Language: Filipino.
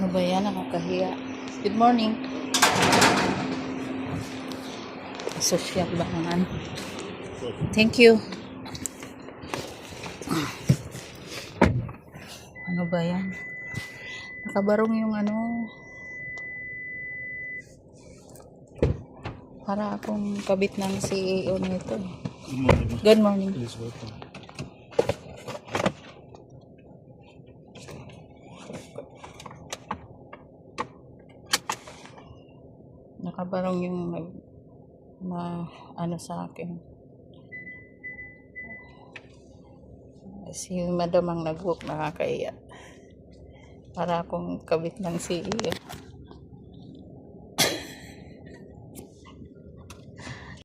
Ano ba yan? Nakakahiya. Good morning. Social ba naman? Thank you. Ano ba yan? Nakabarong yung ano. Para akong kabit ng CEO nito. Good morning. Please welcome. Nakabarong yung ano sa akin. Si madam ang nag-book, nakakaiyak. Para akong kabit ng CEO.